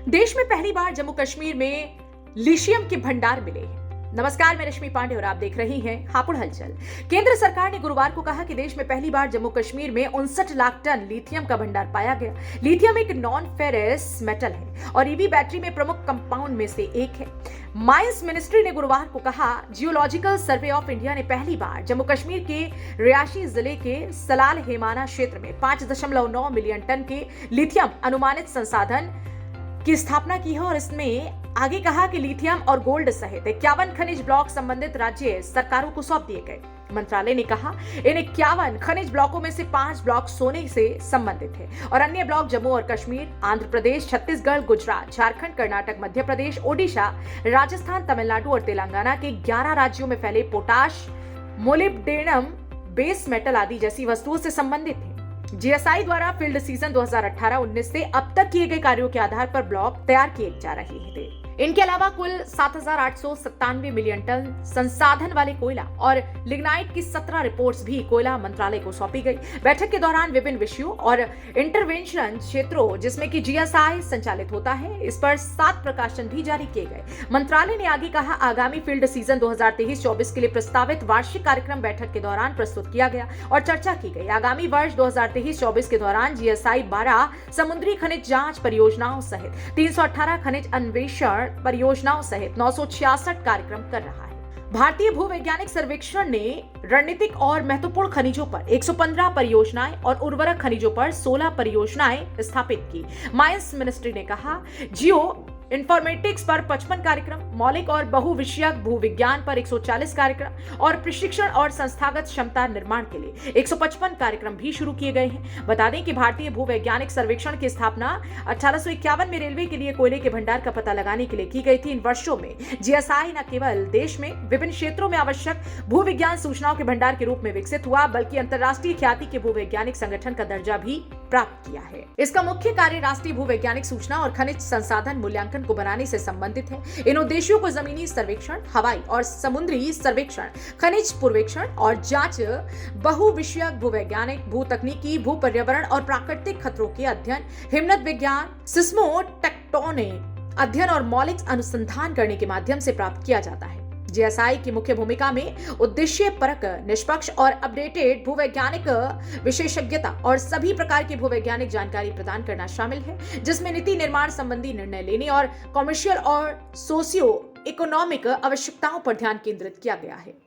देश में पहली बार जम्मू कश्मीर में लिथियम के भंडार मिले हैं। नमस्कार, मैं रश्मि पांडे और आप देख रही हैं हापुड़ हलचल। केंद्र सरकार ने गुरुवार को कहा कि देश में पहली बार जम्मू कश्मीर में 59 लाख टन लिथियम का भंडार पाया गया। लिथियम एक नॉन फेरस मेटल है और ईवी बैटरी में प्रमुख कंपाउंड में से एक है। माइंस मिनिस्ट्री ने गुरुवार को कहा, जियोलॉजिकल सर्वे ऑफ इंडिया ने पहली बार जम्मू कश्मीर के रियासी जिले के सलाल हेमाना क्षेत्र में 5.9 मिलियन टन के लिथियम अनुमानित संसाधन की स्थापना की है और इसमें आगे कहा कि लिथियम और गोल्ड सहित 51 खनिज ब्लॉक संबंधित राज्य सरकारों को सौंप दिए गए। मंत्रालय ने कहा, इन 51 खनिज ब्लॉकों में से 5 ब्लॉक सोने से संबंधित है और अन्य ब्लॉक जम्मू और कश्मीर, आंध्र प्रदेश, छत्तीसगढ़, गुजरात, झारखंड, कर्नाटक, मध्य प्रदेश, ओडिशा, राजस्थान, तमिलनाडु और तेलंगाना के 11 राज्यों में फैले पोटाश, मोलिब्डेनम, बेस मेटल आदि जैसी वस्तुओं से संबंधित है। जीएसआई द्वारा फील्ड सीजन 2018-19 से अब तक किए गए कार्यों के आधार पर ब्लॉक तैयार किए जा रहे थे। इनके अलावा कुल 7,897 मिलियन टन संसाधन वाले कोयला और लिग्नाइट की 17 रिपोर्ट्स भी कोयला मंत्रालय को सौंपी गई। बैठक के दौरान विभिन्न विषयों और इंटरवेंशन क्षेत्रों जिसमें कि जीएसआई संचालित होता है, इस पर 7 प्रकाशन भी जारी किए गए। मंत्रालय ने आगे कहा, आगामी फील्ड सीजन 2023-24 के लिए प्रस्तावित वार्षिक कार्यक्रम बैठक के दौरान प्रस्तुत किया गया और चर्चा की गई। आगामी वर्ष 2023-24 के दौरान जीएसआई 12 समुद्री खनिज जांच परियोजनाओं सहित 318 खनिज अन्वेषण परियोजनाओं सहित 966 कार्यक्रम कर रहा है। भारतीय भूवैज्ञानिक सर्वेक्षण ने रणनीतिक और महत्वपूर्ण खनिजों पर 115 परियोजनाएं और उर्वरक खनिजों पर 16 परियोजनाएं स्थापित की। माइंस मिनिस्ट्री ने कहा, जियो इंफॉर्मेटिक्स पर 55 कार्यक्रम, मौलिक और बहुविषयक भूविज्ञान पर 140 कार्यक्रम और प्रशिक्षण और संस्थागत क्षमता निर्माण के लिए 155 कार्यक्रम भी शुरू किए गए हैं। बता दें कि भारतीय भूवैज्ञानिक सर्वेक्षण की स्थापना 1851 में रेलवे के लिए कोयले के भंडार का पता लगाने के लिए की गई थी। इन वर्षों में जीएसआई न केवल देश में विभिन्न क्षेत्रों में आवश्यक भूविज्ञान सूचनाओं के भंडार के रूप में विकसित हुआ, बल्कि अंतर्राष्ट्रीय ख्याति के भूवैज्ञानिक संगठन का दर्जा भी प्राप्त किया है। इसका मुख्य कार्य राष्ट्रीय भूवैज्ञानिक सूचना और खनिज संसाधन मूल्यांकन को बनाने से संबंधित है। इन उद्देश्यों को जमीनी सर्वेक्षण, हवाई और समुद्री सर्वेक्षण, खनिज पूर्वेक्षण और जांच, बहुविषयक भूवैज्ञानिक, भूतकनीकी, भू पर्यावरण और प्राकृतिक खतरों के अध्ययन, हिमनद विज्ञान, सिस्मोटेक्टोनिक अध्ययन और मौलिक अनुसंधान करने के माध्यम से प्राप्त किया जाता है। जीएसआई की मुख्य भूमिका में उद्देश्यपरक, निष्पक्ष और अपडेटेड भूवैज्ञानिक विशेषज्ञता और सभी प्रकार की भूवैज्ञानिक जानकारी प्रदान करना शामिल है, जिसमें नीति निर्माण संबंधी निर्णय लेने और कमर्शियल और सोशियो इकोनॉमिक आवश्यकताओं पर ध्यान केंद्रित किया गया है।